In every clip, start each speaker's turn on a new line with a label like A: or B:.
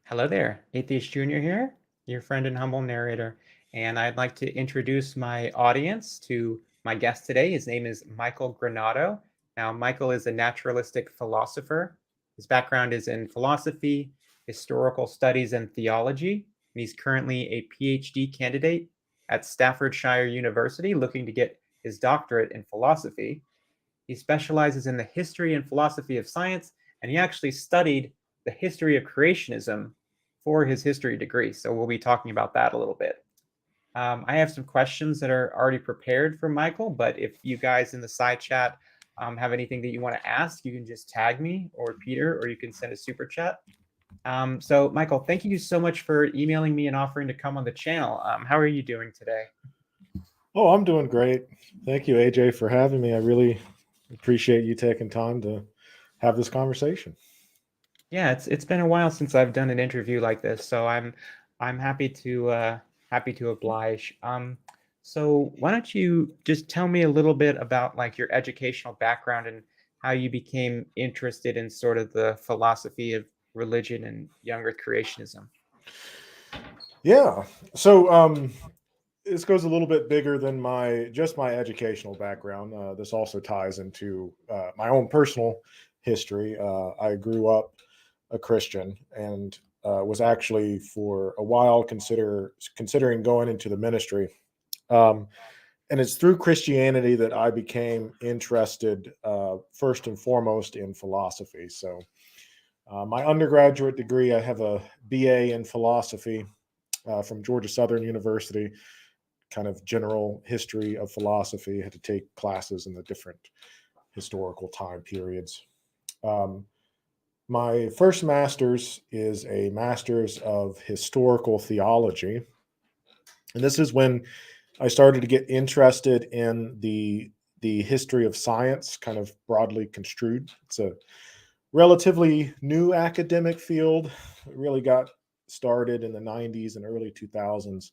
A: Hello there, Atheist Junior here, your friend and humble narrator, and I'd like to introduce my audience to my guest today. His name is Micheal Granado. Now, Micheal is a naturalistic philosopher. His background is in philosophy, historical studies, and theology, and he's currently a PhD candidate at Staffordshire University looking to get his doctorate in philosophy. He specializes in the history and philosophy of science, and he actually studied the history of creationism for his history degree. So we'll be talking about that a little bit. I have some questions that are already prepared for Micheal, but if you guys in the side chat have anything that you want to ask, you can just tag me or Peter, or you can send a super chat. So Micheal, thank you so much for emailing me and offering to come on the channel. How are you doing today?
B: Oh, I'm doing great. Thank you, AJ, for having me. I really appreciate you taking time to have this conversation.
A: Yeah, it's been a while since I've done an interview like this, so I'm happy to oblige. So why don't you just tell me a little bit about like your educational background and how you became interested in sort of the philosophy of religion and young Earth creationism?
B: Yeah. So this goes a little bit bigger than my educational background. This also ties into my own personal history. I grew up a Christian and was actually for a while considering going into the ministry. Um, and it's through Christianity that I became interested first and foremost in philosophy. So my undergraduate degree, I have a BA in philosophy from Georgia Southern University, kind of general history of philosophy. I had to take classes in the different historical time periods. Um, my first master's is a master's of historical theology. And this is when I started to get interested in the history of science, kind of broadly construed. It's a relatively new academic field. It really got started in the 90s and early 2000s.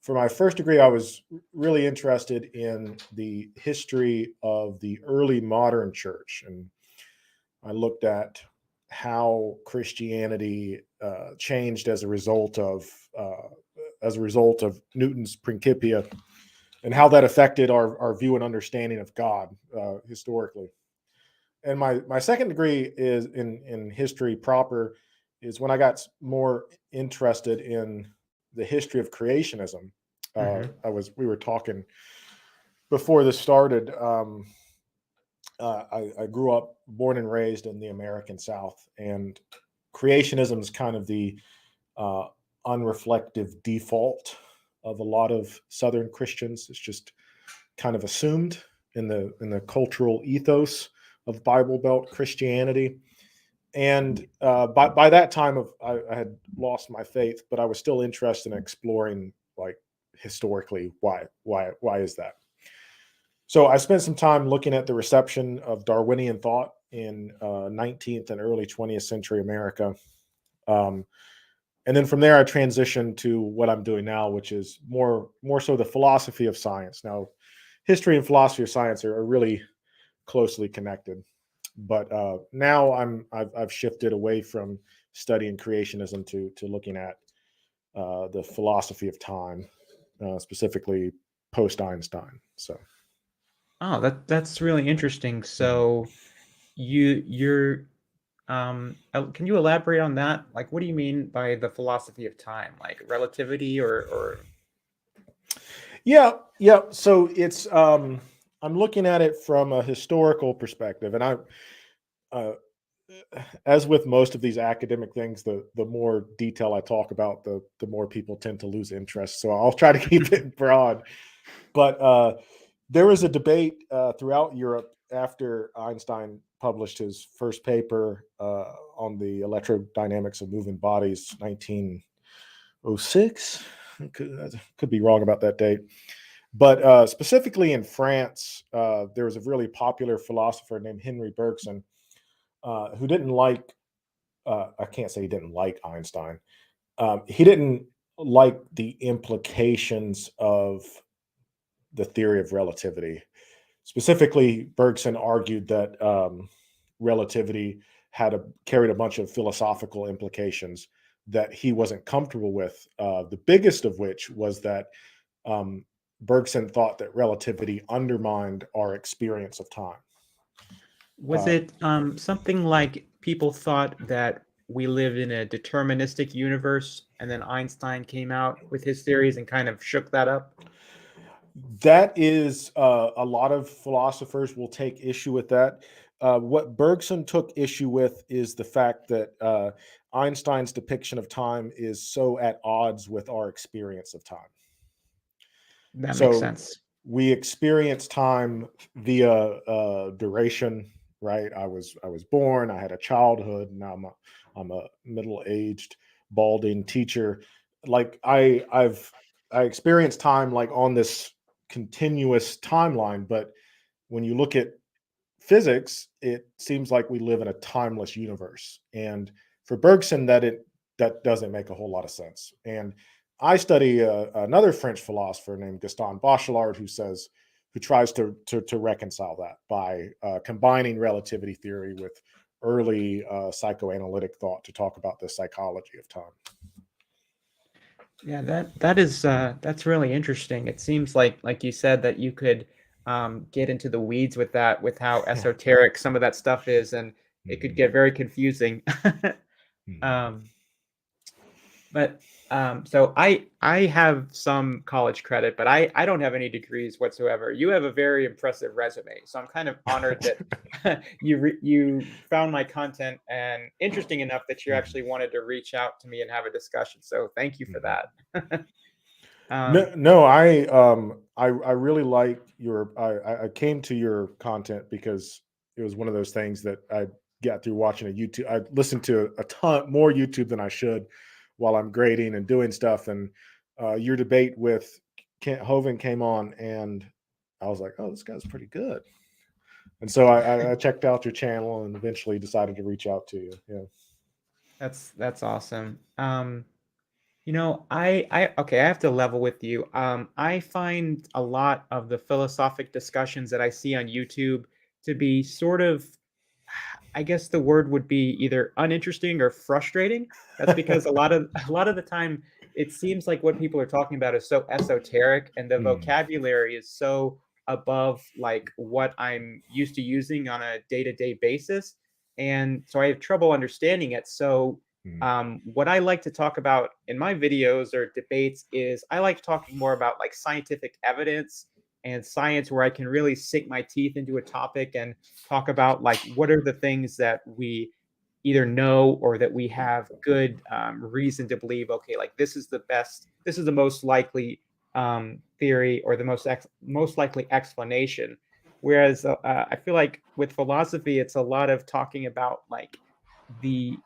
B: For my first degree, I was really interested in the history of the early modern church, and I looked at how Christianity changed as a result of Newton's Principia, and how that affected our view and understanding of God historically. And my second degree is in history proper, is when I got more interested in the history of creationism.
A: Mm-hmm.
B: We were talking before this started. I grew up, born and raised in the American South, and creationism is kind of the uh, unreflective default of a lot of Southern Christians. It's just kind of assumed in the cultural ethos of Bible Belt Christianity. And by that time, I had lost my faith, but I was still interested in exploring, like, historically, why is that? So I spent some time looking at the reception of Darwinian thought in 19th and early 20th century America. Um, and then from there, I transitioned to what I'm doing now, which is more so the philosophy of science. Now, history and philosophy of science are really closely connected, but now I've shifted away from studying creationism to looking at the philosophy of time, specifically post Einstein. So.
A: Oh, that's really interesting.
B: Mhm.
A: So you're can you elaborate on that? Like, what do you mean by the philosophy of time? Like relativity or
B: Yeah, yeah. So it's I'm looking at it from a historical perspective, and uh, as with most of these academic things, the more detail I talk about, the more people tend to lose interest. So I'll try to keep it broad. But there was a debate throughout Europe after Einstein published his first paper on the electrodynamics of moving bodies, 1906. Could be wrong about that date. But specifically in France, there was a really popular philosopher named Henry Bergson who didn't like, I can't say he didn't like Einstein. He didn't like the implications of the theory of relativity. Specifically, Bergson argued that relativity carried a bunch of philosophical implications that he wasn't comfortable with. The biggest of which was that Bergson thought that relativity undermined our experience of time.
A: Was it something like people thought that we lived in a deterministic universe, and then Einstein came out with his theories and kind of shook that up?
B: That is, a lot of philosophers will take issue with that. What Bergson took issue with is the fact that Einstein's depiction of time is so at odds with our experience of time.
A: That makes
B: So
A: sense.
B: we experience time via duration, right? I was born, I had a childhood, now I'm a middle-aged balding teacher. Like I experience time like on this continuous timeline, but when you look at physics, it seems like we live in a timeless universe. And for Bergson, that doesn't make a whole lot of sense. And I study another French philosopher named Gaston Bachelard, who tries to reconcile that by combining relativity theory with early psychoanalytic thought to talk about the psychology of time.
A: Yeah, that is that's really interesting. It seems like you said that you could get into the weeds with that, with how esoteric some of that stuff is, and it could
B: Mhm.
A: get very confusing.
B: Mhm.
A: um, but so I have some college credit, but I don't have any degrees whatsoever. You have a very impressive resume, so I'm kind of honored that you found my content and interesting enough that you actually
B: Mhm.
A: wanted to reach out to me and have a discussion. So thank you for
B: Mhm.
A: that. um,
B: No, I really like your. I came to your content because it was one of those things that I got through watching a YouTube. I listened to a ton more YouTube than I should while I'm grading and doing stuff. And your debate with Kent Hovind came on, and I was like, "Oh, this guy's pretty good." And so I checked out your channel and eventually decided to reach out to you. Yeah.
A: that's awesome. I okay, I have to level with you. I find a lot of the philosophic discussions that I see on YouTube to be sort of, I guess the word would be either uninteresting or frustrating. That's because a lot of the time it seems like what people are talking about is so esoteric, and the
B: Hmm.
A: vocabulary is so above like what I'm used to using on a day-to-day basis. And so I have trouble understanding it. So
B: Hmm.
A: what I like to talk about in my videos or debates is I like talking more about like scientific evidence and science, where I can really sink my teeth into a topic and talk about like what are the things that we either know or that we have good reason to believe. Okay, like this is the best, this is the most likely theory, or the most likely explanation. Whereas I feel like with philosophy, it's a lot of talking about like the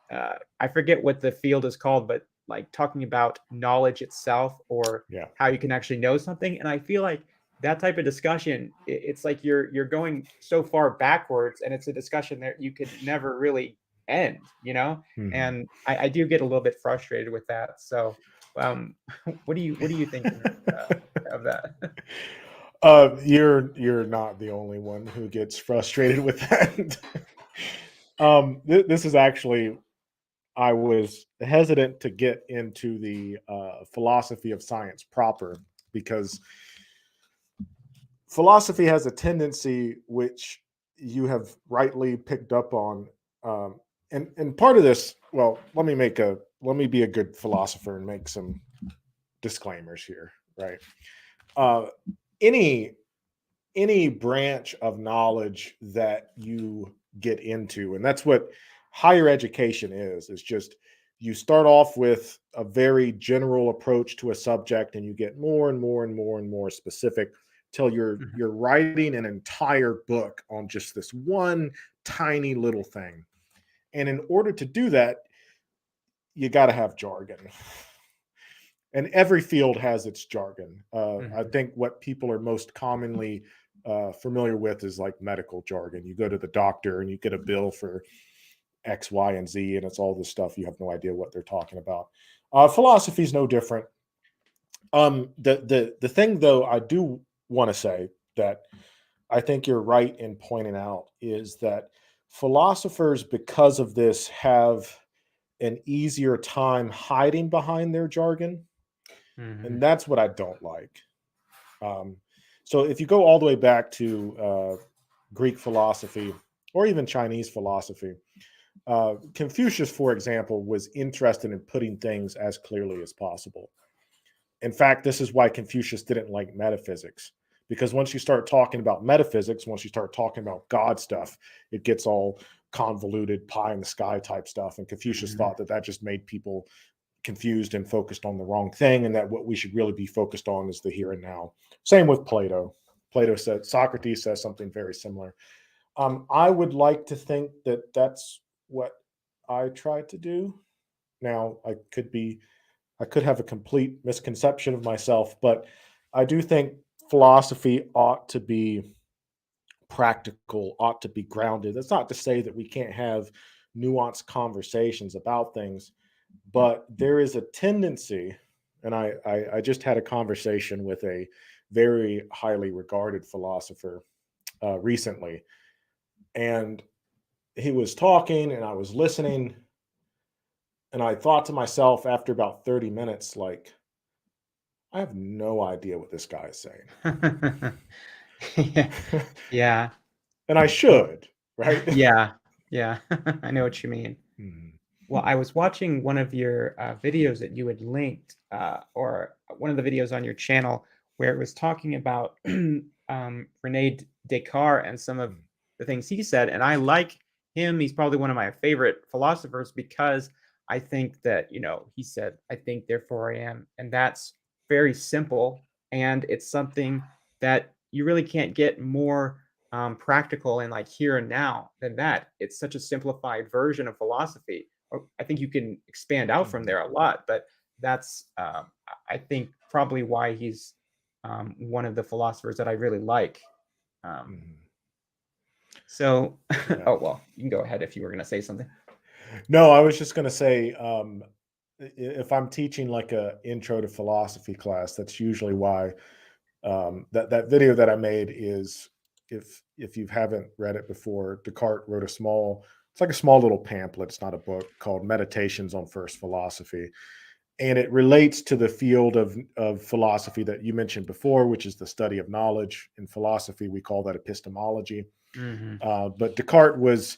A: I forget what the field is called, but like talking about knowledge itself, or
B: Yeah.
A: how you can actually know something. And I feel like that type of discussion, it's like you're going so far backwards, and it's a discussion that you could never really end.
B: Hmm.
A: And I do get a little bit frustrated with that. So, what do you think of that?
B: You're not the only one who gets frustrated with that. This is actually, I was hesitant to get into the philosophy of science proper because philosophy has a tendency, which you have rightly picked up on, um, and part of this. Well, let me be a good philosopher and make some disclaimers here, right? Uh, any any branch of knowledge that you get into, and that's what higher education is just you start off with a very general approach to a subject and you get more and more and more and more specific till
A: Mhm.
B: you're writing an entire book on just this one tiny little thing. And in order to do that, you got to have jargon. And every field has its jargon. I
A: Mhm.
B: think what people are most commonly familiar with is like medical jargon. You go to the doctor and you get a bill for X, Y, and Z, and it's all this stuff. You have no idea what they're talking about. Philosophy is no different. The thing though, I do want to say that I think you're right in pointing out is that philosophers, because of this, have an easier time hiding behind their jargon.
A: Hmm.
B: And that's what I don't like. Um, so if you go all the way back to Greek philosophy or even Chinese philosophy, Confucius, for example, was interested in putting things as clearly as possible. In fact, this is why Confucius didn't like metaphysics, because once you start talking about metaphysics, once you start talking about God stuff, it gets all convoluted, pie in the sky type stuff. And Confucius
A: Hmm.
B: thought that that just made people confused and focused on the wrong thing, and that what we should really be focused on is the here and now. Same with Plato. Plato said, Socrates says something very similar. I would like to think that that's what I try to do. Now, I could have a complete misconception of myself, but I do think philosophy ought to be practical, ought to be grounded. That's not to say that we can't have nuanced conversations about things, but there is a tendency, and I just had a conversation with a very highly regarded philosopher recently, and he was talking, and I was listening, and I thought to myself after about 30 minutes, like, I have no idea what this guy is saying.
A: Yeah. Yeah.
B: And I
A: Well,
B: should, right?
A: yeah. Yeah. I know what you mean.
B: Mhm.
A: Well, I was watching one of your videos that you had linked, or one of the videos on your channel, where it was talking about Rene Descartes and some of
B: Mhm.
A: the things he said. And I like him. He's probably one of my favorite philosophers because I think that, he said, I think, therefore I am. And that's very simple. And it's something that you really can't get more practical and like here and now than that. It's such a simplified version of philosophy. I think you can expand out from
B: Mhm.
A: there a lot, but that's I think probably why he's one of the philosophers that I really like. Um,
B: Mhm.
A: so,
B: Yeah.
A: oh well, you can go ahead if you were going to say something.
B: No, I was just going to say, if I'm teaching like a intro to philosophy class, that's usually why that video that I made is, if you haven't read it before, Descartes wrote it's like a small little pamphlet. It's not a book, called Meditations on First Philosophy, and it relates to the field of philosophy that you mentioned before, which is the study of knowledge. In philosophy, we call that epistemology.
A: Hmm.
B: But Descartes was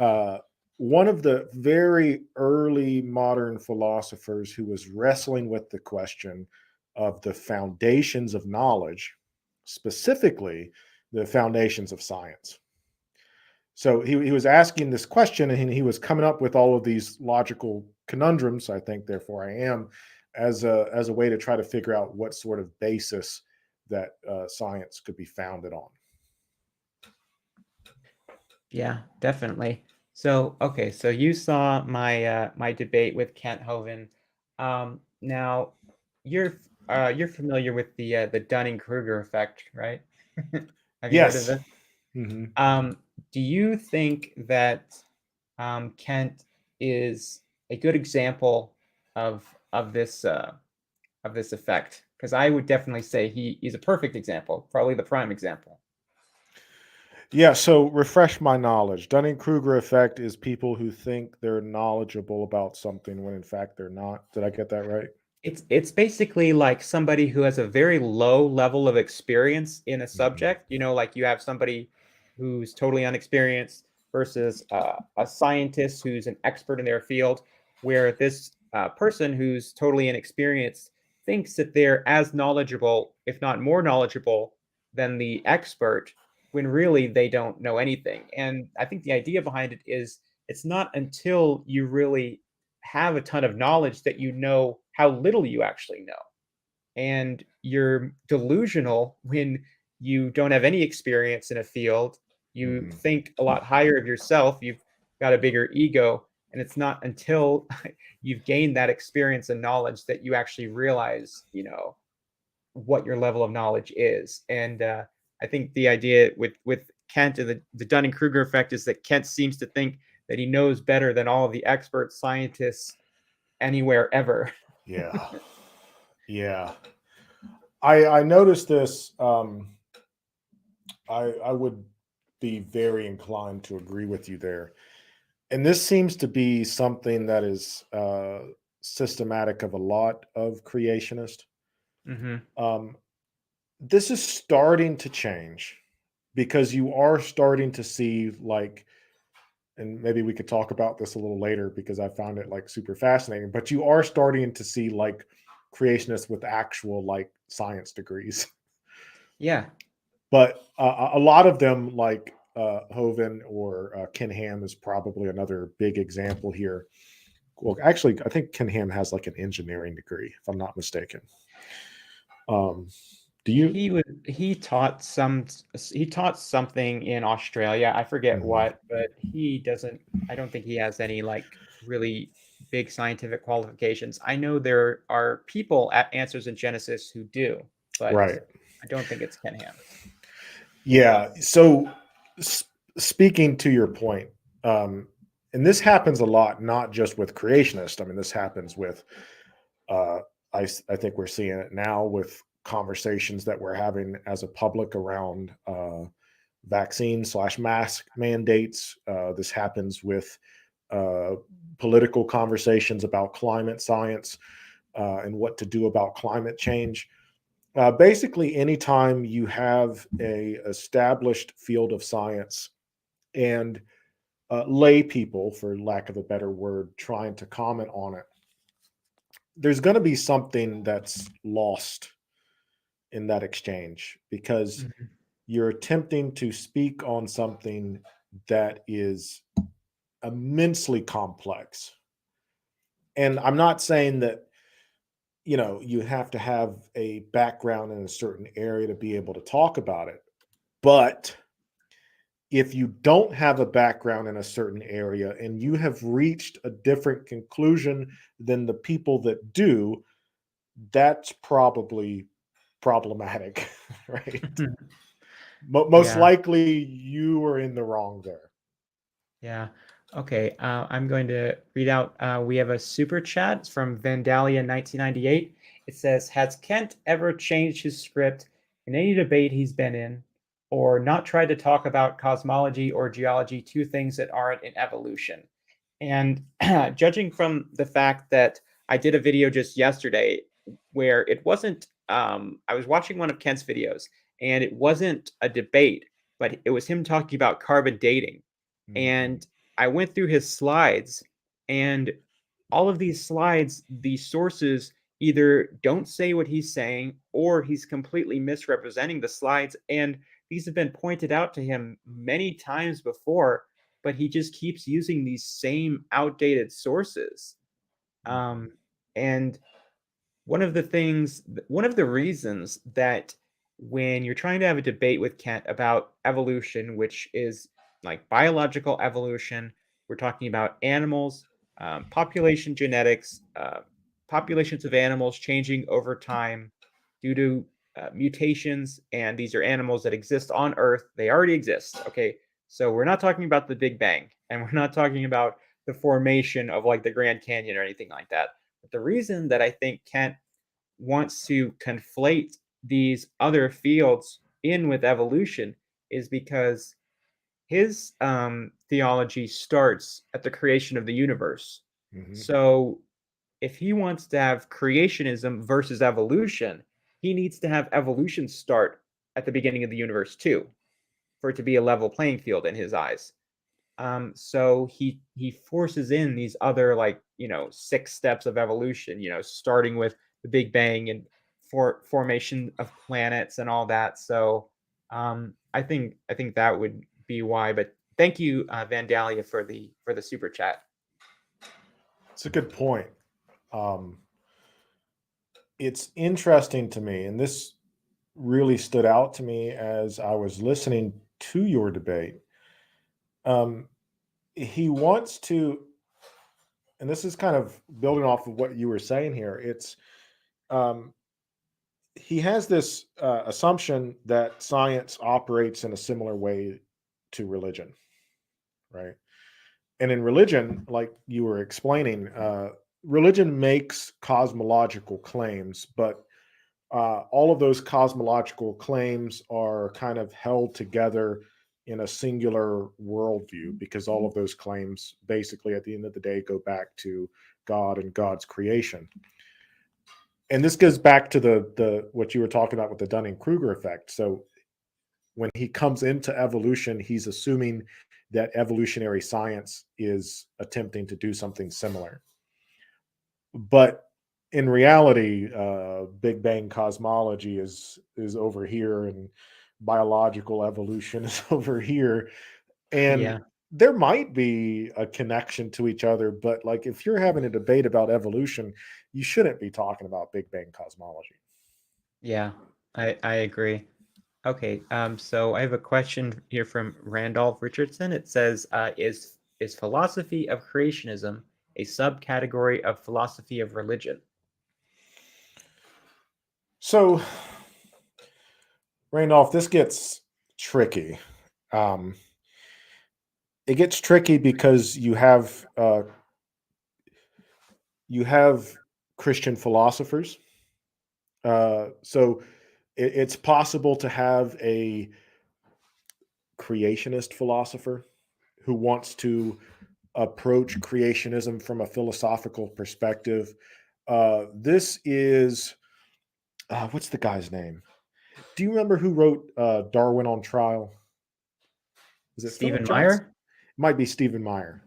B: uh, one of the very early modern philosophers who was wrestling with the question of the foundations of knowledge, specifically the foundations of science. So he was asking this question, and he was coming up with all of these logical conundrums. I think, therefore, I am, as a way to try to figure out what sort of basis that science could be founded on.
A: Yeah, definitely. So, okay, so you saw my my debate with Kent Hovind. Now you're familiar with the Dunning-Kruger effect, right? Have you heard of
B: Yes.
A: this?
B: Hmm.
A: Do you think that Kent is a good example of this effect? Because I would definitely say he's a perfect example, probably the prime example.
B: Yeah, so refresh my knowledge. Dunning-Kruger effect is people who think they're knowledgeable about something when in fact they're not. Did I get that right?
A: It's basically like somebody who has a very low level of experience in a
B: Hmm.
A: subject. Like you have somebody who's totally unexperienced versus a scientist who's an expert in their field, where this person who's totally inexperienced thinks that they're as knowledgeable, if not more knowledgeable, than the expert, when really they don't know anything. And I think the idea behind it is it's not until you really have a ton of knowledge that you know how little you actually know. And you're delusional when you don't have any experience in a field. You
B: Hmm.
A: think a lot higher of yourself. You've got a bigger ego. And it's not until you've gained that experience and knowledge that you actually realize, what your level of knowledge is. And I think the idea with Kent and the Dunning Kruger effect is that Kent seems to think that he knows better than all of the expert scientists anywhere ever.
B: Yeah. Yeah. I noticed this. I would be very inclined to agree with you there. And this seems to be something that is systematic of a lot of creationists.
A: Hmm.
B: Um, this is starting to change because you are starting to see, like, and maybe we could talk about this a little later because I found it like super fascinating, but you are starting to see like creationists with actual like science degrees.
A: Yeah.
B: But a lot of them, like Hovind or Ken Ham, is probably another big example here. Well, actually, I think Ken Ham has like an engineering degree, if I'm not mistaken. Um, do you?
A: He taught something in Australia. I forget
B: Mhm.
A: what, but he doesn't. I don't think he has any like really big scientific qualifications. I know there are people at Answers in Genesis who do, but
B: Right.
A: I don't think it's Ken Ham.
B: Yeah. So, s- speaking to your point, um, and this happens a lot, not just with creationists. I mean, this happens with, uh, I think we're seeing it now with conversations that we're having as a public around vaccine slash mask mandates. This happens with uh, political conversations about climate science and what to do about climate change. Basically, anytime you have a established field of science and lay people, for lack of a better word, trying to comment on it, there's going to be something that's lost in that exchange because
A: Mhm.
B: you're attempting to speak on something that is immensely complex. And I'm not saying that, you have to have a background in a certain area to be able to talk about it. But if you don't have a background in a certain area and you have reached a different conclusion than the people that do, that's probably problematic, right? Most
A: Yeah.
B: likely you are in the wrong there.
A: Yeah. Okay. I'm going to read out. We have a super chat. It's from Vandalia 1998. It says, "Has Kent ever changed his script in any debate he's been in, or not tried to talk about cosmology or geology, two things that aren't in evolution?" And judging from the fact that I did a video just yesterday where it wasn't, I was watching one of Kent's videos, and it wasn't a debate, but it was him talking about carbon dating.
B: Mhm.
A: And I went through his slides, and all of these slides, the sources either don't say what he's saying or he's completely misrepresenting the slides. And these have been pointed out to him many times before, but he just keeps using these same outdated sources.
B: Mhm.
A: Um, and one of the reasons that when you're trying to have a debate with Kent about evolution, which is like biological evolution, we're talking about animals, population genetics, populations of animals changing over time due to mutations, and these are animals that exist on Earth. They already exist. Okay, so we're not talking about the Big Bang, and we're not talking about the formation of like the Grand Canyon or anything like that. But the reason that I think Kent wants to conflate these other fields in with evolution is because his theology starts at the creation of the universe.
B: Mhm.
A: So if he wants to have creationism versus evolution, he needs to have evolution start at the beginning of the universe too, for it to be a level playing field in his eyes. So he forces in these other, like, six steps of evolution, starting with the Big Bang and formation of planets and all that. So I think that would be why. But thank you, Vandalia, for the super chat.
B: It's a good point. Um, it's interesting to me, and this really stood out to me as I was listening to your debate. Um, he wants to, and this is kind of building off of what you were saying here. It's um, he has this assumption that science operates in a similar way to religion, right? And in religion, like you were explaining, religion makes cosmological claims, but all of those cosmological claims are kind of held together in a singular worldview, because all of those claims basically at the end of the day go back to God and God's creation. And this goes back to the what you were talking about with the Dunning-Kruger effect. So when he comes into evolution, he's assuming that evolutionary science is attempting to do something similar. But in reality, Big Bang cosmology is over here, and biological evolution is over here. And
A: Yeah.
B: there might be a connection to each other, but like if you're having a debate about evolution, you shouldn't be talking about Big Bang cosmology.
A: Yeah. I agree. Okay. So I have a question here from Randolph Richardson. It says, is philosophy of creationism a subcategory of philosophy of religion?
B: So, Randolph, this gets tricky. Um, it gets tricky because you have Christian philosophers. So it's possible to have a creationist philosopher who wants to approach creationism from a philosophical perspective. This is what's the guy's name? Do you remember who wrote Darwin on Trial? Is it Philip
A: Stephen
B: Johnson?
A: Meyer?
B: It might be Stephen Meyer.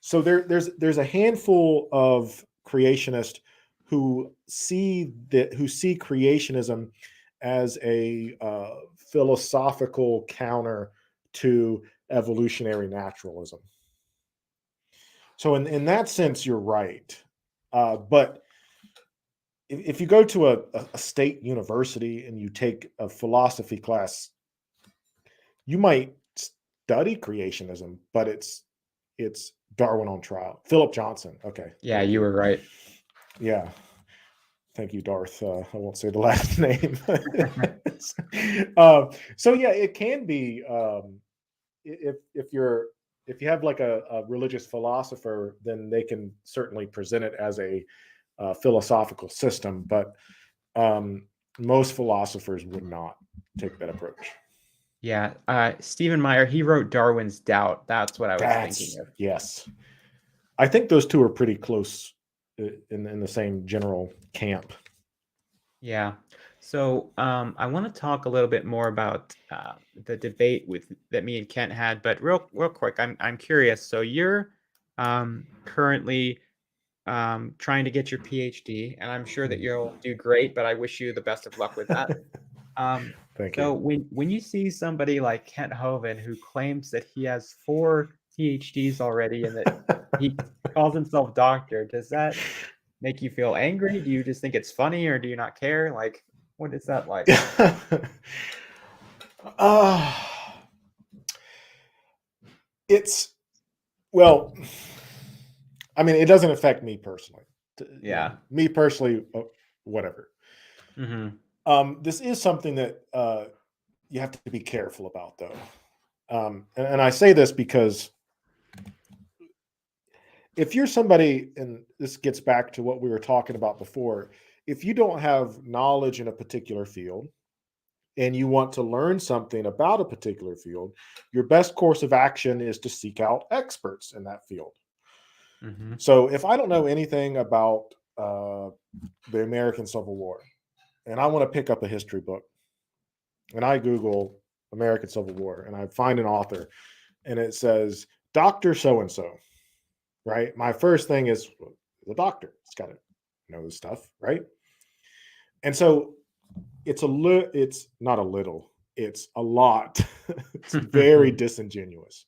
B: So there's a handful of creationists who see creationism as a philosophical counter to evolutionary naturalism. So in that sense, you're right. But if you go to a state university and you take a philosophy class, you might study creationism, but it's Darwin on Trial. Philip Johnson. Okay.
A: Yeah,
B: Thank
A: you
B: you.
A: were right.
B: Yeah. Thank you, Darth. I won't say the last name. So yeah, it can be if you have like a religious philosopher, then they can certainly present it as a philosophical system, but most philosophers would not take that approach.
A: Yeah. Stephen Meyer, he wrote Darwin's Doubt. That's what I was thinking of.
B: Yes. I think those two are pretty close in the same general camp.
A: Yeah. So I want to talk a little bit more about the debate that me and Kent had, but real quick, I'm curious. So you're currently trying to get your PhD, and I'm sure that you'll do great, but I wish you the best of luck with that.
B: Thank
A: So
B: you.
A: when you see somebody like Kent Hovind who claims that he has 4 PhDs already and that he calls himself doctor, does that make you feel angry? Do you just think it's funny, or do you not care? Like, what is that like?
B: uh, it's well, I mean, it doesn't affect me personally.
A: Yeah.
B: Me personally, whatever.
A: Mm-hmm.
B: This is something that you have to be careful about, though. And I say this because if you're somebody, and this gets back to what we were talking about before, if you don't have knowledge in a particular field and you want to learn something about a particular field, your best course of action is to seek out experts in that field.
A: Mm-hmm.
B: So if I don't know anything about the American Civil War and I want to pick up a history book and I Google American Civil War and I find an author and it says Dr. So-and-so, right? My first thing is the doctor. It's got to know this stuff, right? And so it's not a little, it's a lot. It's very disingenuous.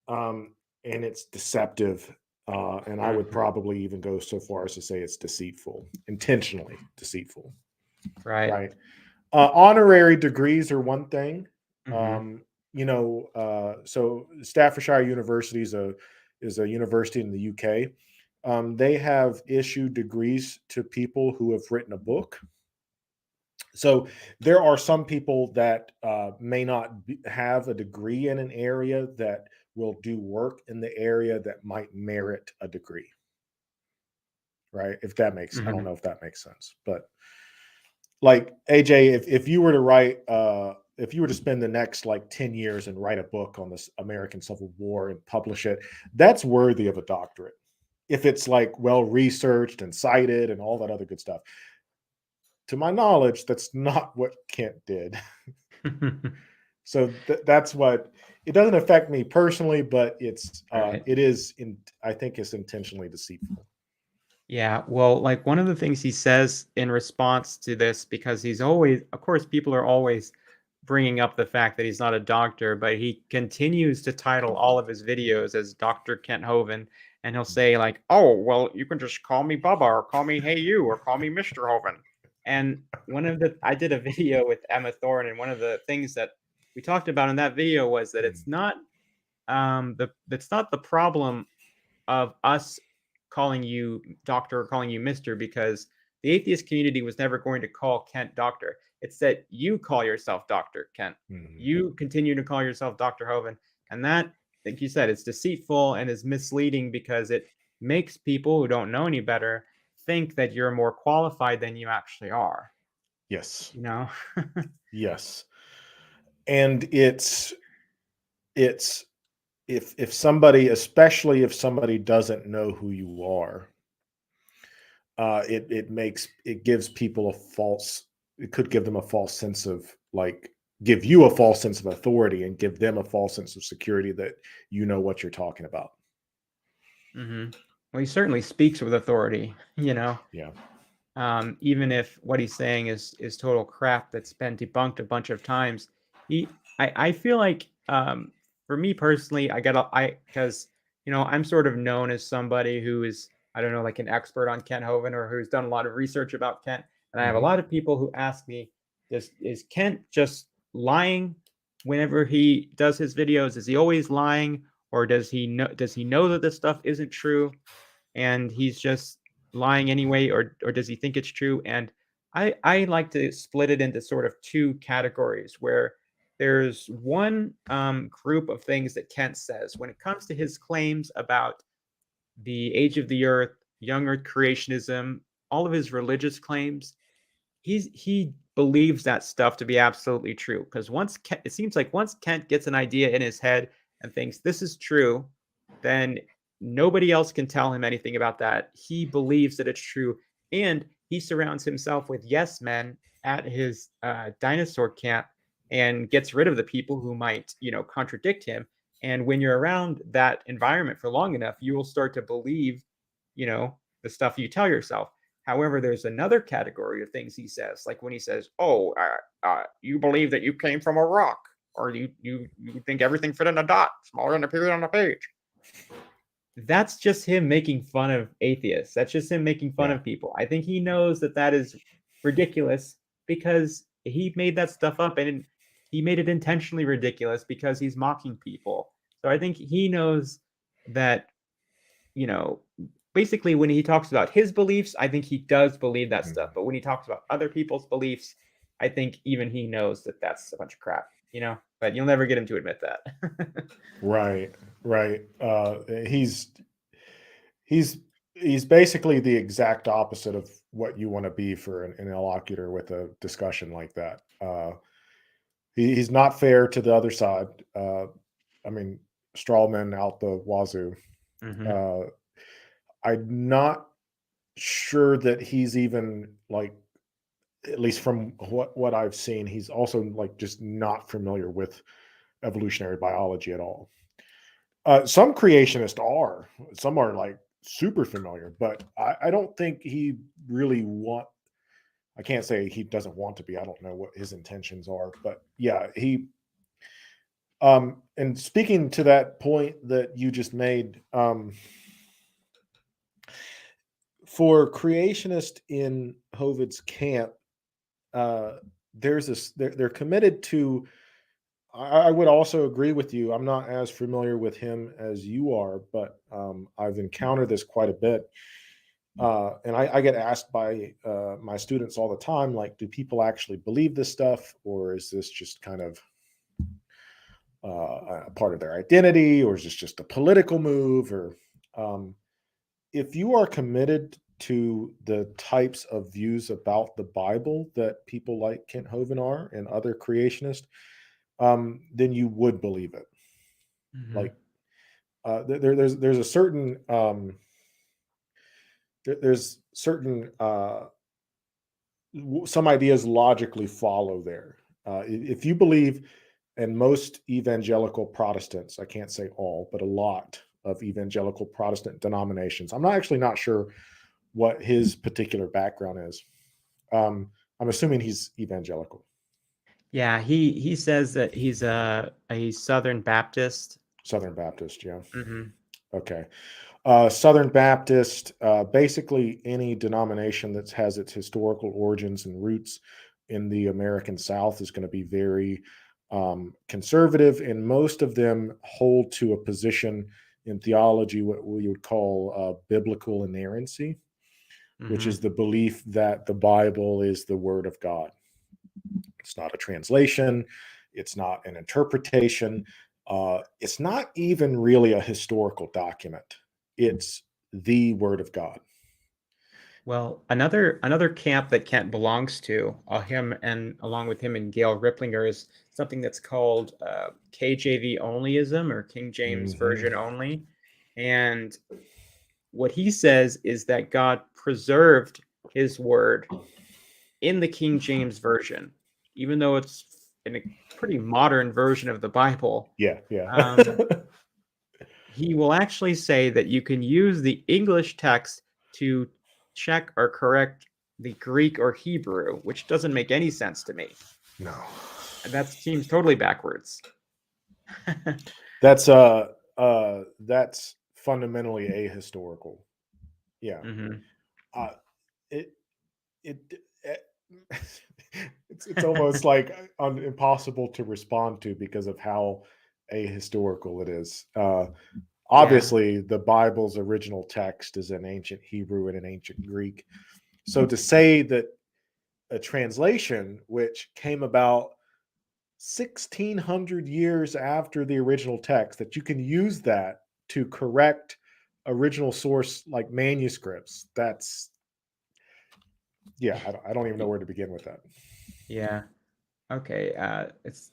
B: And it's deceptive. And I would probably even go so far as to say it's deceitful, intentionally deceitful,
A: Right.
B: right? Honorary degrees are one thing.
A: Mm-hmm.
B: So Staffordshire University is a university in the UK. They have issued degrees to people who have written a book. So there are some people that may not have a degree in an area that will do work in the area that might merit a degree, right? If that makes, I don't
A: Mm-hmm.
B: know if that makes sense, but like AJ, if you were to write if you were to spend the next like 10 years and write a book on this American Civil War and publish it, that's worthy of a doctorate. If it's like well researched and cited and all that other good stuff. To my knowledge, that's not what Kent did. So that's what, it doesn't affect me personally, but
A: Right.
B: it is I think it's intentionally deceitful.
A: Yeah, well, like one of the things he says in response to this, because he's always, of course, people are always bringing up the fact that he's not a doctor, but he continues to title all of his videos as Dr. Kent Hovind, and he'll say like, "Oh, well, you can just call me Bubba, or call me Hey You, or call me Mr. Hovind." And I did a video with Emma Thorne, and one of the things that we talked about in that video was that it's not the problem of us calling you doctor or calling you mister, because the atheist community was never going to call Kent doctor. It's that you call yourself Dr. Kent. You continue to call yourself Dr. Hovind. And that, like you said, it's deceitful and is misleading because it makes people who don't know any better think that you're more qualified than you actually are.
B: Yes.
A: You know?
B: Yes. And it's if somebody, especially if somebody doesn't know who you are, it gives people it could give them a false sense of like, give you a false sense of authority and give them a false sense of security that you know what you're talking about.
A: Mm-hmm. Well, he certainly speaks with authority, you know?
B: Yeah.
A: Even if what he's saying is total crap that's been debunked a bunch of times. I feel like for me personally, because I'm sort of known as somebody who is, I don't know, like an expert on Kent Hovind, or who's done a lot of research about Kent, and I have a lot of people who ask me, is Kent just lying whenever he does his videos? Is he always lying, or does he know that this stuff isn't true? And he's just lying anyway, or does he think it's true? And I like to split it into sort of two categories, where there's one group of things that Kent says when it comes to his claims about the age of the earth, young earth creationism, all of his religious claims. He believes that stuff to be absolutely true, because it seems like once Kent gets an idea in his head and thinks this is true, then nobody else can tell him anything about that. He believes that it's true, and he surrounds himself with yes men at his dinosaur camp and gets rid of the people who might, contradict him. And when you're around that environment for long enough, you will start to believe, the stuff you tell yourself. However, there's another category of things he says, like when he says, "Oh, you believe that you came from a rock, or you think everything fit in a dot, smaller than a period on a page." That's just him making fun of atheists. That's just him making fun of people. I think he knows that that is ridiculous, because he made that stuff up, and he made it intentionally ridiculous because he's mocking people. So I think he knows that, basically when he talks about his beliefs, I think he does believe that stuff. But when he talks about other people's beliefs, I think even he knows that that's a bunch of crap, but you'll never get him to admit that.
B: Right. He's basically the exact opposite of what you want to be for an interlocutor with a discussion like that. He's not fair to the other side. I mean, straw men out the wazoo.
A: Mm-hmm.
B: I'm not sure that he's even like, at least from what I've seen, he's also like just not familiar with evolutionary biology at all. Some creationists are, some are like super familiar, but I don't think he really I can't say he doesn't want to be. I don't know what his intentions are, but yeah, and speaking to that point that you just made, for creationists in Hovind's camp, there's this, they're committed to, I would also agree with you. I'm not as familiar with him as you are, but I've encountered this quite a bit. And I get asked by my students all the time, like, do people actually believe this stuff? Or is this just kind of a part of their identity? Or is this just a political move? Or if you are committed to the types of views about the Bible that people like Kent Hovind are and other creationists, then you would believe it.
A: Hmm.
B: Like there's a certain there's certain some ideas logically follow there. If you believe, and most evangelical Protestants, I can't say all, but a lot of evangelical Protestant denominations, I'm not sure what his particular background is. I'm assuming he's evangelical.
A: Yeah, he says that he's a Southern Baptist.
B: Southern Baptist, yeah.
A: Hmm.
B: Okay. Southern Baptist, basically any denomination that has its historical origins and roots in the American South is going to be very conservative, and most of them hold to a position in theology, what we would call biblical inerrancy, which is
A: Hmm.
B: the belief that the Bible is the Word of God. It's not a translation, it's not an interpretation, it's not even really a historical document. It's the Word of God.
A: Well, another camp that Kent belongs to, him and along with him and Gail Ripplinger, is something that's called KJV onlyism, or King James
B: Mm-hmm.
A: Version only. And what he says is that God preserved his word in the King James Version, even though it's in a pretty modern version of the Bible.
B: Yeah, yeah.
A: Um, he will actually say that you can use the English text to check or correct the Greek or Hebrew, which doesn't make any sense to me.
B: No.
A: And that seems totally backwards.
B: That's fundamentally ahistorical. Yeah.
A: Hmm.
B: Uh it it, it it's almost like impossible to respond to because of how ahistorical it is.
A: Yeah.
B: Obviously, the Bible's original text is in ancient Hebrew and in ancient Greek. So to say that a translation, which came about 1600 years after the original text, that you can use that to correct original source like manuscripts, that's, yeah, I don't even know where to begin with that.
A: Yeah. Okay. It's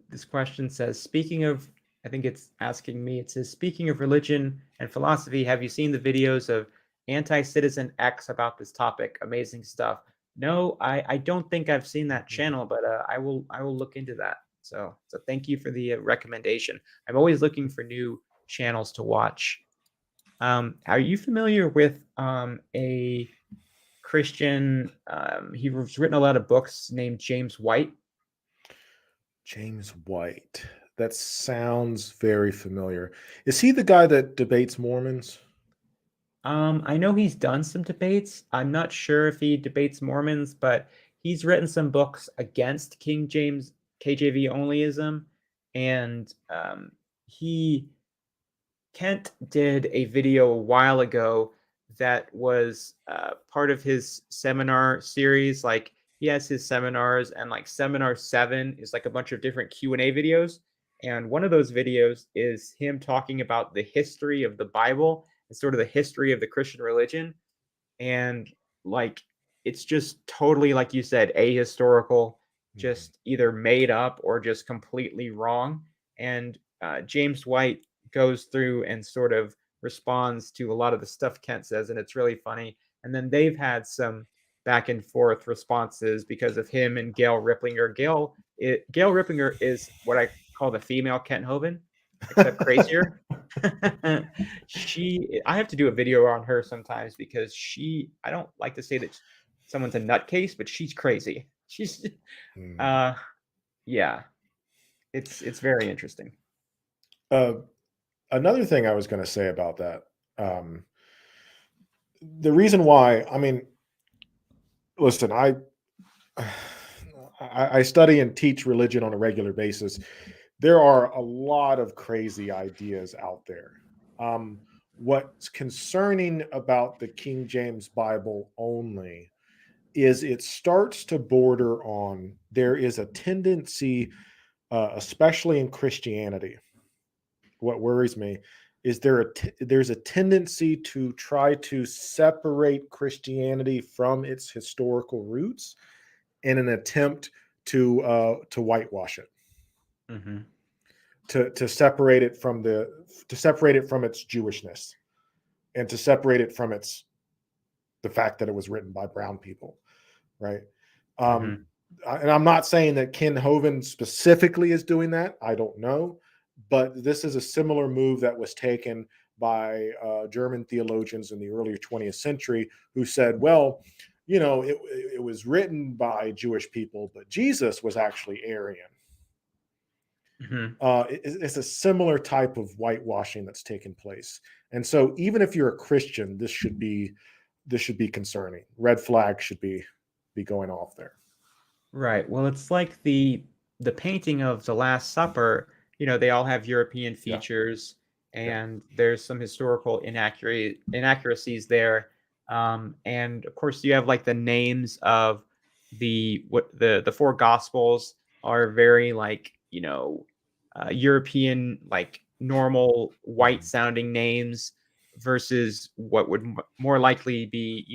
A: this question says, speaking of, I think it's asking me, it says, speaking of religion and philosophy, have you seen the videos of Anti-Citizen X about this topic? Amazing stuff. No, I don't think I've seen that channel, but I will look into that. So thank you for the recommendation. I'm always looking for new channels to watch. Are you familiar with a Christian? He's written a lot of books named James White.
B: James White. That sounds very familiar. Is he the guy that debates Mormons?
A: I know he's done some debates. I'm not sure if he debates Mormons, but he's written some books against King James KJV onlyism, and he Kent did a video a while ago that was part of his seminar series. Like he has his seminars, and like seminar 7 is like a bunch of different Q&A videos. And one of those videos is him talking about the history of the Bible and sort of the history of the Christian religion. And like it's just totally, like you said, ahistorical,
B: Mhm.
A: just either made up or just completely wrong. And James White goes through and sort of responds to a lot of the stuff Kent says, and it's really funny. And then they've had some back and forth responses because of him and Gail Ripplinger. Gail Ripplinger is what I call the female Kent Hovind, except crazier. I have to do a video on her sometimes because I don't like to say that someone's a nutcase, but she's crazy. She's
B: Hmm.
A: uh yeah, it's very interesting.
B: Uh, Another thing I was going to say about that, um, the reason why, I mean, listen, I study and teach religion on a regular basis. There are a lot of crazy ideas out there. Um, what's concerning about the King James Bible only is it starts to border on, there is a tendency, especially in Christianity. What worries me is there's a tendency to try to separate Christianity from its historical roots in an attempt to whitewash it,
A: Mm-hmm.
B: to separate it from its Jewishness, and to separate it from the fact that it was written by brown people, right?
A: Mm-hmm.
B: And I'm not saying that Kent Hovind specifically is doing that. I don't know, but this is a similar move that was taken by German theologians in the earlier 20th century who said, well, it was written by Jewish people, but Jesus was actually Aryan.
A: Mm-hmm.
B: It's a similar type of whitewashing that's taken place. And so even if you're a Christian, this should be concerning. Red flag should be going off there.
A: Right. Well, it's like the painting of the Last Supper. They all have European
B: Yeah.
A: features,
B: Yeah.
A: and there's some historical inaccuracies there. And of course, you have like the names of the four Gospels are very like European, like normal white sounding names versus what would more likely be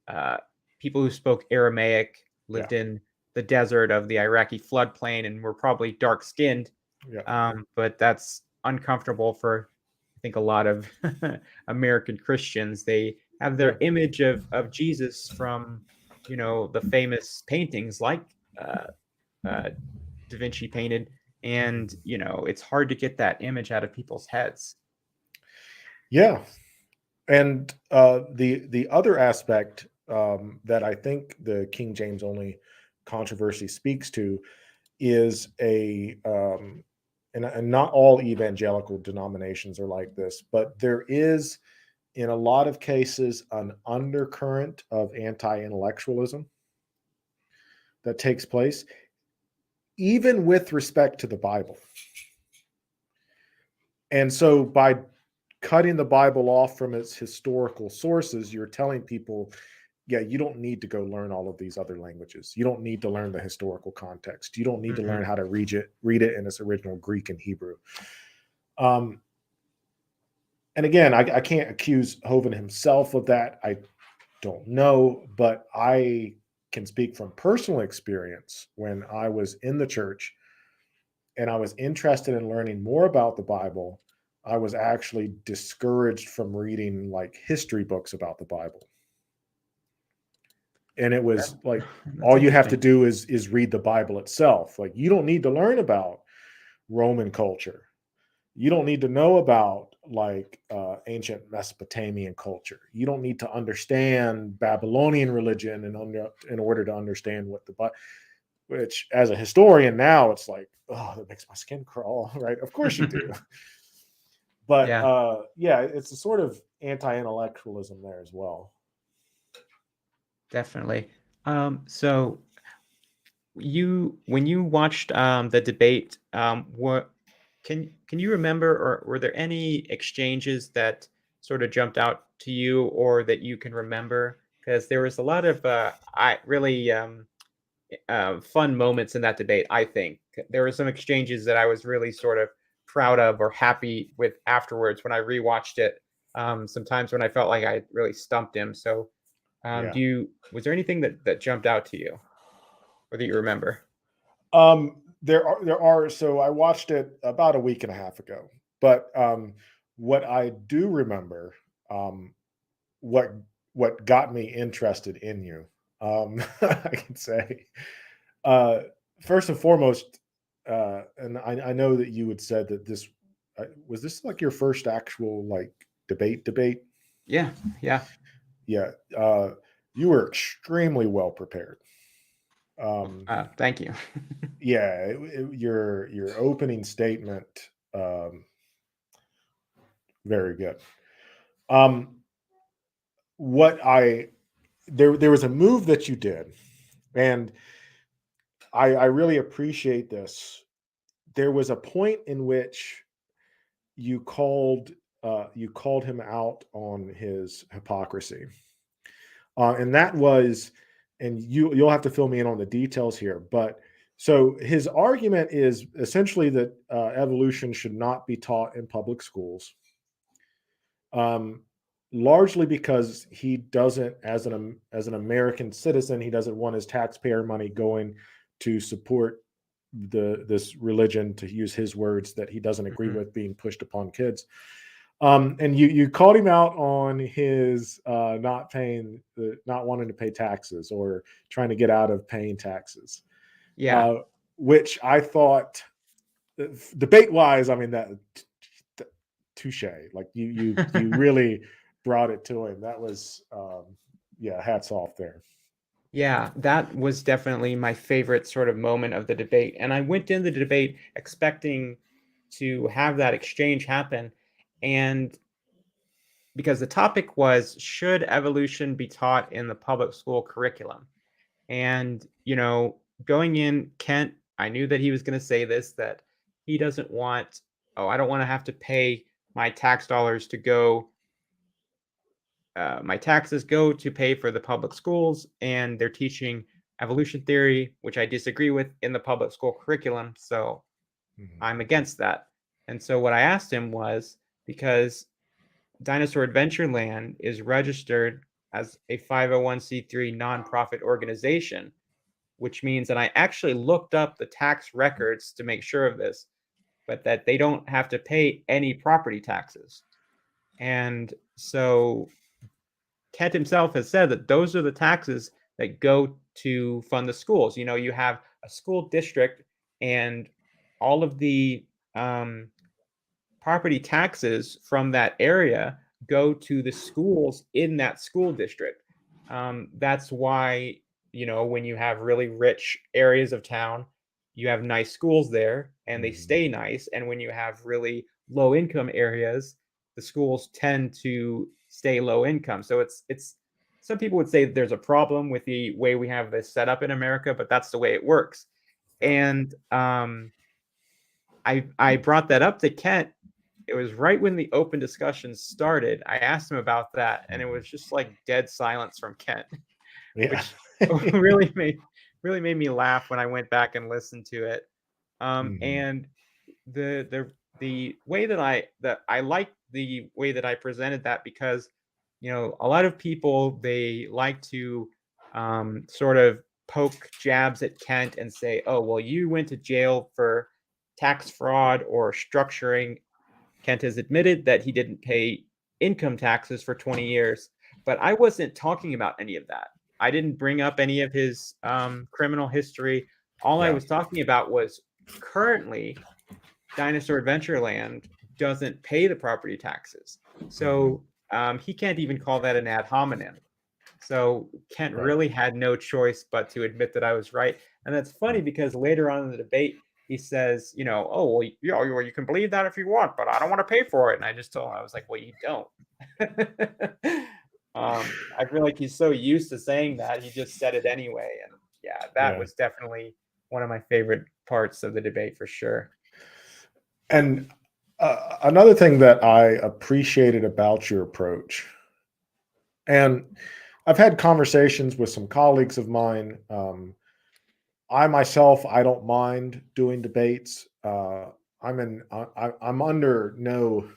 A: uh, people who spoke Aramaic, lived in the desert of the Iraqi floodplain, and were probably dark skinned.
B: Yeah.
A: But that's uncomfortable for, I think, a lot of American Christians. They have their image of Jesus from, the famous paintings like Da Vinci painted. And, it's hard to get that image out of people's heads.
B: Yeah. And the other aspect that I think the King James only controversy speaks to is and not all evangelical denominations are like this, but there is, in a lot of cases, an undercurrent of anti-intellectualism that takes place, even with respect to the Bible. And so by cutting the Bible off from its historical sources, you're telling people, yeah, you don't need to go learn all of these other languages. You don't need to learn the historical context. You don't need to learn how to read it in its original Greek and Hebrew. And again, I can't accuse Hovind himself of that. I don't know, but I can speak from personal experience. When I was in the church and I was interested in learning more about the Bible, I was actually discouraged from reading like history books about the Bible. And it was like, all you have to do is read the Bible itself. Like, you don't need to learn about Roman culture. You don't need to know about like ancient Mesopotamian culture. You don't need to understand Babylonian religion in order to understand what the Bible. Which, as a historian now, it's like, oh, that makes my skin crawl, right? Of course you do. But yeah, it's a sort of anti-intellectualism there as well.
A: Definitely. So when you watched the debate, what can you remember, or were there any exchanges that sort of jumped out to you, or that you can remember? Because there was a lot of fun moments in that debate. I think there were some exchanges that I was really sort of proud of or happy with afterwards when I rewatched it. Sometimes when I felt like I really stumped him. So,
B: Yeah.
A: was there anything that jumped out to you, or that you remember?
B: There are. So I watched it about a week and a half ago. But what I do remember, what got me interested in you, I can say, first and foremost, and I know that you had said that this was this like your first actual like debate.
A: Yeah.
B: Yeah. You were extremely well prepared.
A: Thank you.
B: Yeah, your opening statement, very good. What I there was a move that you did, and I really appreciate this. There was a point in which you called him out on his hypocrisy, and that was, and you'll have to fill me in on the details here, but so his argument is essentially that evolution should not be taught in public schools, um, largely because he doesn't, as an American citizen, he doesn't want his taxpayer money going to support this religion, to use his words, that he doesn't agree
A: Mhm.
B: with being pushed upon kids. And you called him out on his not wanting to pay taxes, or trying to get out of paying taxes,
A: Yeah.
B: uh, which I thought, debate wise, I mean, touche. Like you really brought it to him. That was yeah, hats off there.
A: Yeah, that was definitely my favorite sort of moment of the debate. And I went in the debate expecting to have that exchange happen. And because the topic was, should evolution be taught in the public school curriculum? And, going in, Kent, I knew that he was going to say this, that he doesn't want, oh, I don't want to have to pay my tax dollars to go my taxes go to pay for the public schools, and they're teaching evolution theory, which I disagree with, in the public school curriculum. So
B: Mhm.
A: I'm against that. And so what I asked him was, because Dinosaur Adventureland is registered as a 501c3 nonprofit organization, which means, and I actually looked up the tax records to make sure of this, but that they don't have to pay any property taxes. And so Kent himself has said that those are the taxes that go to fund the schools. You have a school district, and all of the um, property taxes from that area go to the schools in that school district. That's why, when you have really rich areas of town, you have nice schools there and they
B: Mhm.
A: stay nice. And when you have really low income areas, the schools tend to stay low income. So it's some people would say that there's a problem with the way we have this set up in America, but that's the way it works.
B: Yeah.
A: And I brought that up to Kent. It was right when the open discussion started. I asked him about that, and it
B: Mhm.
A: was just like dead silence from Kent,
B: Yeah.
A: which really made me laugh when I went back and listened to it.
B: Mhm.
A: And the way that I like the way that I presented that, because a lot of people, they like to sort of poke jabs at Kent and say, oh, well, you went to jail for tax fraud or structuring. Kent has admitted that he didn't pay income taxes for 20 years, but I wasn't talking about any of that. I didn't bring up any of his criminal history. All I
B: Yeah.
A: was talking about was, currently, Dinosaur Adventureland doesn't pay the property taxes.
B: Mhm.
A: So he can't even call that an ad hominem. So Kent
B: Right.
A: really had no choice but to admit that I was right. And that's funny, because later on in the debate, he says, oh, well, you can believe that if you want, but I don't want to pay for it. And I just told him, I was like, well, you don't. I feel like he's so used to saying that, he just said it anyway. And yeah, that
B: Yeah.
A: was definitely one of my favorite parts of the debate for sure.
B: And another thing that I appreciated about your approach, and I've had conversations with some colleagues of mine. I myself, I don't mind doing debates. I'm under no.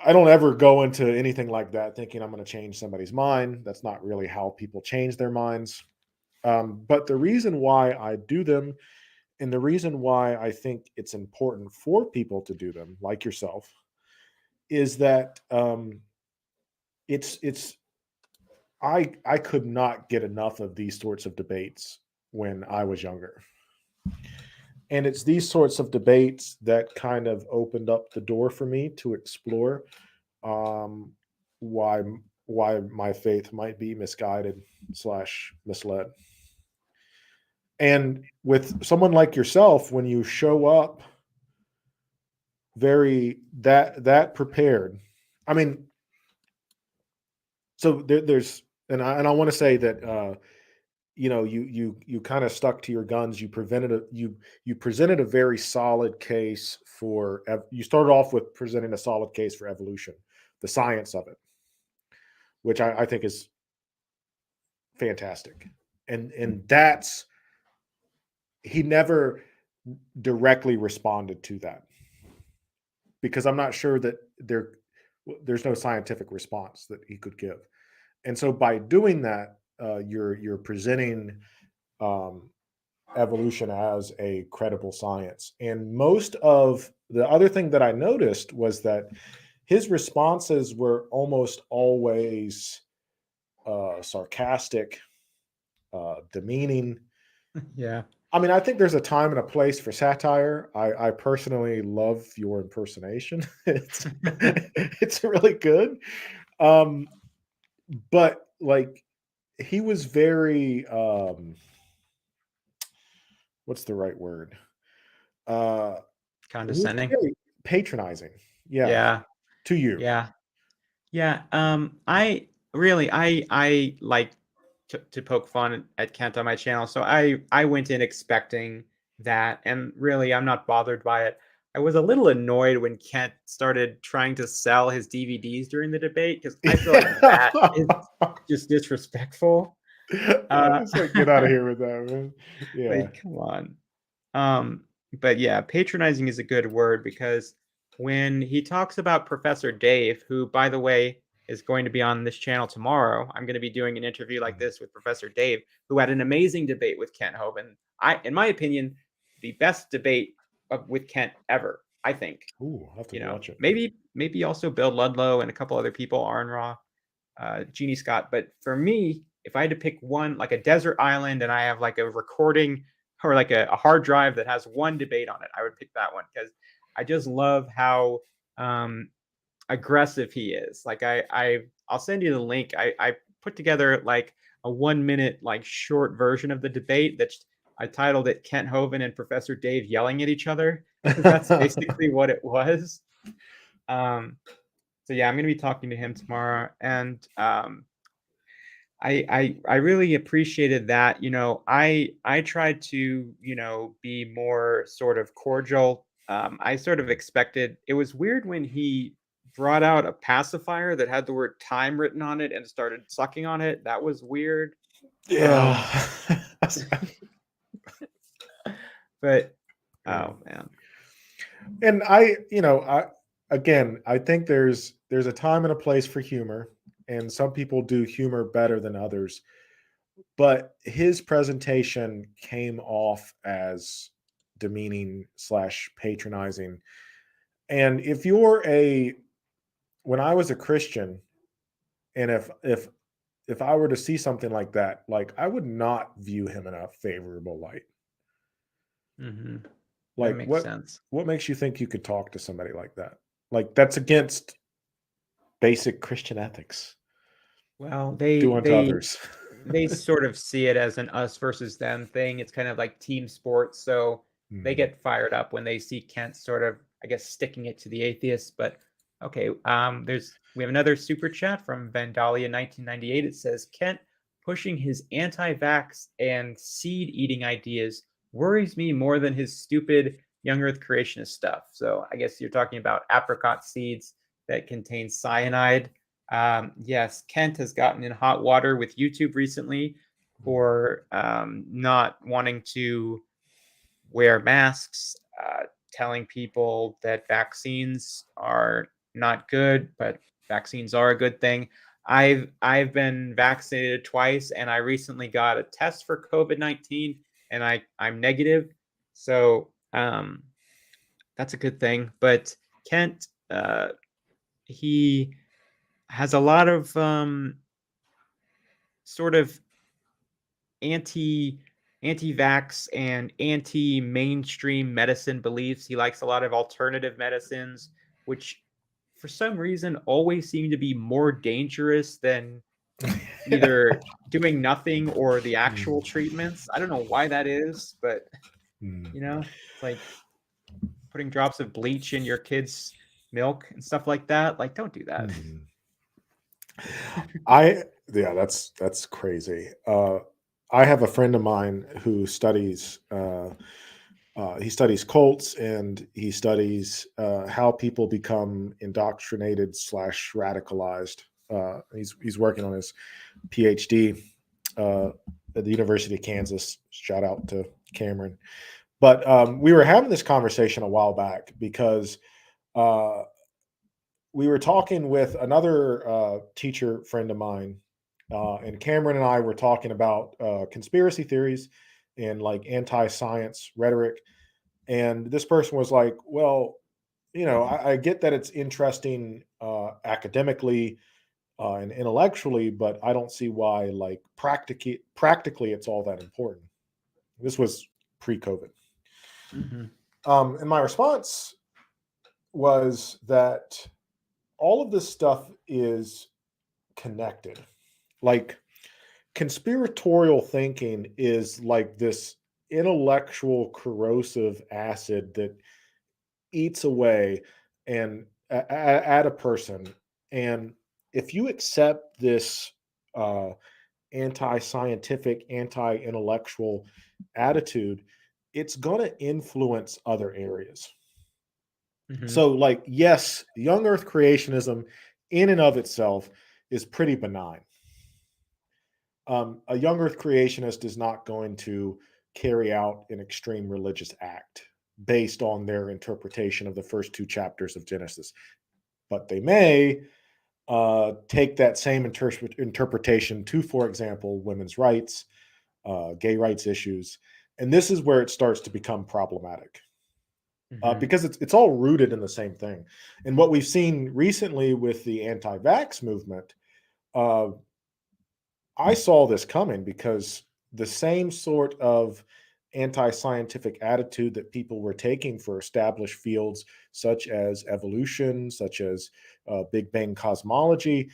B: I don't ever go into anything like that thinking I'm going to change somebody's mind. That's not really how people change their minds. But the reason why I do them, and the reason why I think it's important for people to do them, like yourself, is that it's I could not get enough of these sorts of debates when I was younger. And it's these sorts of debates that kind of opened up the door for me to explore um, why why my faith might be misguided slash misled. And with someone like yourself, when you show up very that prepared, I mean, so there's and I want to say that you kind of stuck to your guns. You presented a very solid case for you started off with presenting a solid case for evolution, the science of it, which I think is fantastic. And that's he never directly responded to that, because I'm not sure that there's no scientific response that he could give. And so by doing that, you're presenting um, evolution as a credible science. And most of the other thing that I noticed was that his responses were almost always sarcastic, demeaning.
A: Yeah.
B: I mean, I think there's a time and a place for satire. I personally love your impersonation. It's really good. Um, but like he was very what's the right word? Uh he was
A: Condescending.
B: very patronizing. Yeah,
A: Yeah.
B: to you.
A: Yeah. Yeah, I really I like to poke fun at Kent on my channel, so I went in expecting that, and really I'm not bothered by it. I was a little annoyed when Kent started trying to sell his DVDs during the debate because I feel like
B: Yeah.
A: that is just disrespectful.
B: I'm
A: Uh,
B: just like, get out of here with that, man. Yeah.
A: like, come on. But yeah, patronizing is a good word because when he talks about Professor Dave, who, by the way, is going to be on this channel tomorrow, I'm going to be doing an interview like this with Professor Dave, who had an amazing debate with Kent Hovind. In my opinion, the best debate with Kent ever. I think.
B: Ooh, I'll have to watch it.
A: Maybe also Bill Ludlow and a couple other people, Arn Ra, Jeannie Scott. But for me, if I had to pick one, like a desert island, and I have like a recording or like a hard drive that has one debate on it, I would pick that one because I just love how aggressive he is. Like I'll send you the link. I put together like a 1 minute like short version of the debate that I titled it Kent Hovind and Professor Dave yelling at each other because that's basically what it was. Um, so yeah, I'm going to be talking to him tomorrow, and I really appreciated that. I tried to be more sort of cordial. I sort of expected. It was weird when he brought out a pacifier that had the word time written on it and started sucking on it. That was weird.
B: Yeah.
A: Um, but
B: Yeah.
A: oh man,
B: And I think there's a time and a place for humor, and some people do humor better than others. But his presentation came off as demeaning slash patronizing. And when I was a Christian, and if I were to see something like that, like I would not view him in a favorable light.
A: hmm that
B: Like
A: makes sense.
B: what makes you think you could talk to somebody like that? Like that's against basic Christian ethics.
A: Well,
B: Do unto others.
A: they sort of see it as an us versus them thing. It's kind of like team sports, so they
B: Hmm.
A: get fired up when they see Kent sort of, I guess, sticking it to the atheists. But okay, we have another super chat from Vandalia 1998. It says Kent pushing his anti-vax and seed eating ideas worries me more than his stupid young Earth creationist stuff. So I guess you're talking about apricot seeds that contain cyanide. Yes, Kent has gotten in hot water with YouTube recently for not wanting to wear masks, telling people that vaccines are not good, but vaccines are a good thing. I've been vaccinated twice, and I recently got a test for COVID-19, and I'm negative, so that's a good thing. But Kent, he has a lot of sort of anti anti-vax and anti-mainstream medicine beliefs. He likes a lot of alternative medicines, which for some reason always seem to be more dangerous than either doing nothing or the actual treatments. I don't know why that is, but
B: Hmm.
A: it's like putting drops of bleach in your kid's milk and stuff like that. Like, don't do that.
B: Hmm. I yeah, that's crazy. I have a friend of mine who studies he studies cults, and he studies how people become indoctrinated slash radicalized. He's working on his PhD at the University of Kansas. Shout out to Cameron. But we were having this conversation a while back because uh, we were talking with another teacher friend of mine, and Cameron and I were talking about conspiracy theories and like anti-science rhetoric. And this person was like, "Well, I get that it's interesting academically and intellectually, but I don't see why, like, practically, it's all that important." This was pre-COVID,
A: Hmm.
B: and my response was that all of this stuff is connected. Like, conspiratorial thinking is like this intellectual corrosive acid that eats away and at a person. And if you accept this uh, anti-scientific, anti-intellectual attitude, it's going to influence other areas.
A: Hmm.
B: So, like, yes, young Earth creationism in and of itself is pretty benign. A young Earth creationist is not going to carry out an extreme religious act based on their interpretation of the first two chapters of Genesis, but they may take that same interpretation to, for example, women's rights, gay rights issues, and this is where it starts to become problematic.
A: Hmm.
B: Because it's all rooted in the same thing. And what we've seen recently with the anti-vax movement, uh, I saw this coming because the same sort of anti-scientific attitude that people were taking for established fields such as evolution, such as Big Bang cosmology,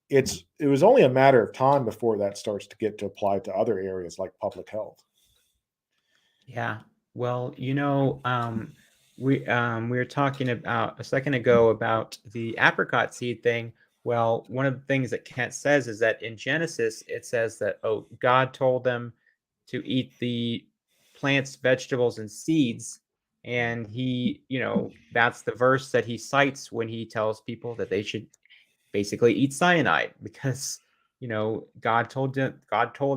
B: it was only a matter of time before that starts to get to apply to other areas like public health.
A: Yeah. Well, we were talking about a second ago about the apricot seed thing. Well, one of the things that Kent says is that in Genesis it says that God told them to eat the plants, vegetables, and seeds, and that's the verse that he cites when he tells people that they should basically eat cyanide because God told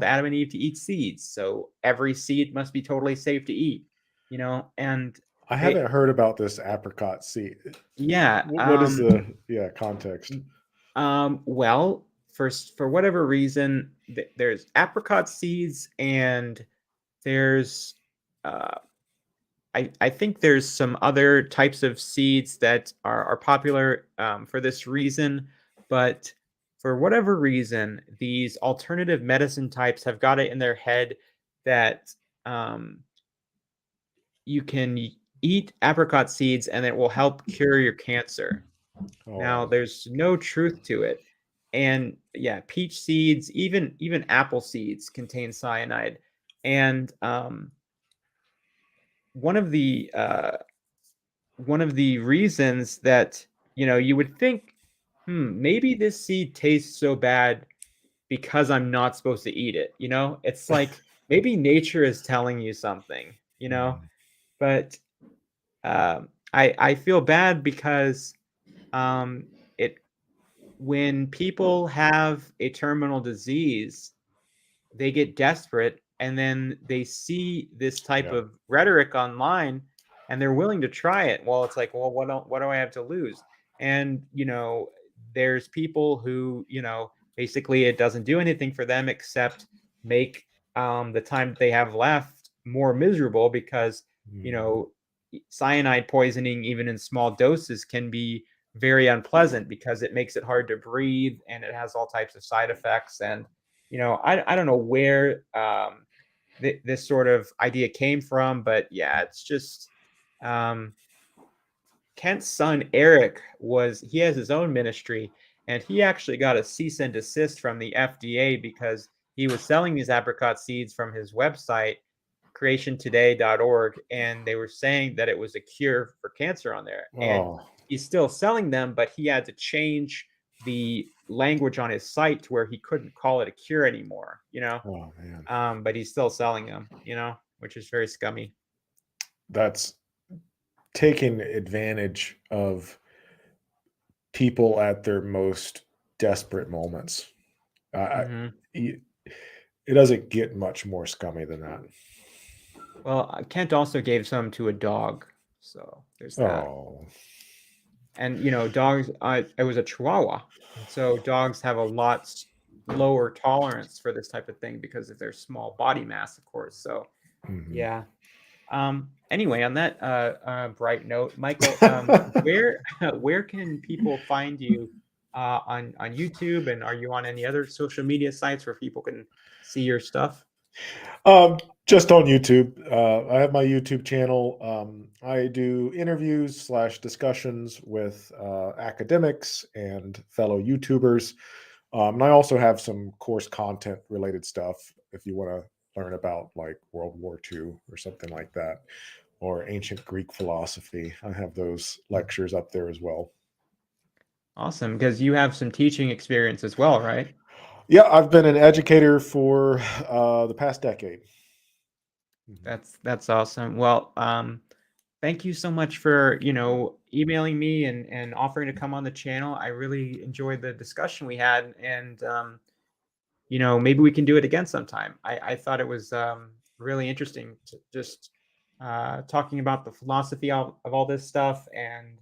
A: Adam and Eve to eat seeds, so every seed must be totally safe to eat. And
B: I
A: they
B: haven't heard about this apricot seed.
A: yeah
B: What is the context?
A: well, first, for whatever reason, there's apricot seeds, and there's uh I think there's some other types of seeds that are popular for this reason, but for whatever reason, these alternative medicine types have got it in their head that um, you can eat apricot seeds and it will help cure your cancer. Now,
B: Oh,
A: there's no truth to it. And yeah, peach seeds, even apple seeds contain cyanide. And one of the uh, one of the reasons that you would think, maybe this seed tastes so bad because I'm not supposed to eat it. It's like maybe nature is telling you something.
B: mm,
A: But I feel bad because it when people have a terminal disease, they get desperate and then they see this type
B: yeah.
A: of rhetoric online and they're willing to try it. Well, it's like, well, what do I have to lose? And there's people who basically it doesn't do anything for them except make the time that they have left more miserable because you
B: Mm,
A: know cyanide poisoning, even in small doses, can be very unpleasant because it makes it hard to breathe and it has all types of side effects. And I don't know where this sort of idea came from, but yeah, it's just um, Kent's son Eric he has his own ministry, and he actually got a cease and desist from the FDA because he was selling these apricot seeds from his website, creationtoday.org, and they were saying that it was a cure for cancer on there. And
B: oh,
A: he's still selling them, but he had to change the language on his site to where he couldn't call it a cure anymore.
B: oh man,
A: But he's still selling them, which is very scummy.
B: that's taking advantage of people at their most desperate moments.
A: Hmm.
B: It doesn't get much more scummy than that.
A: Well, Kent also gave some to a dog, so there's that.
B: Oh,
A: and dogs. It was a Chihuahua, and so dogs have a lot lower tolerance for this type of thing because of their small body mass, of course. So
B: Mhm.
A: yeah. Anyway, on that bright note, Micheal, where where can people find you on YouTube, and are you on any other social media sites where people can see your stuff?
B: Just on YouTube. I have my YouTube channel. I do interviews slash discussions with academics and fellow YouTubers. And I also have some course content related stuff if you want to learn about like World War II or something like that, or ancient Greek philosophy. I have those lectures up there as well.
A: Awesome, because you have some teaching experience as well, right?
B: Yeah, I've been an educator for the past decade. Mhm.
A: That's awesome. Well, thank you so much for emailing me and offering to come on the channel. I really enjoyed the discussion we had, and maybe we can do it again sometime. I thought it was really interesting to just talking about the philosophy of all this stuff, and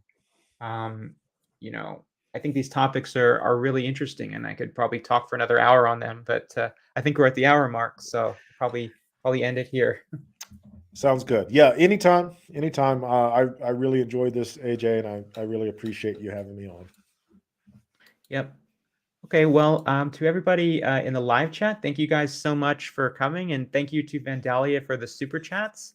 A: um, you know, I think these topics are really interesting, and I could probably talk for another hour on them. But I think we're at the hour mark, so probably end it here.
B: Sounds good. Yeah, anytime, anytime. I really enjoyed this, AJ, and I really appreciate you having me on.
A: Yep. Okay, well, to everybody in the live chat, thank you guys so much for coming, and thank you to Vandalia for the super chats.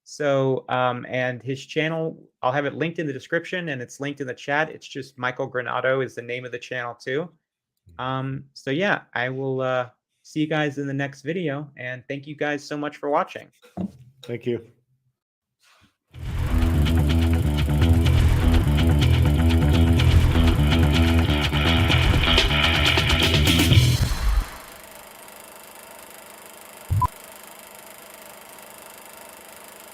A: So, and his channel, I'll have it linked in the description, and it's linked in the chat. It's just Micheal Granado is the name of the channel too. So yeah, I will see you guys in the next video, and thank you guys so much for watching.
B: Thank you.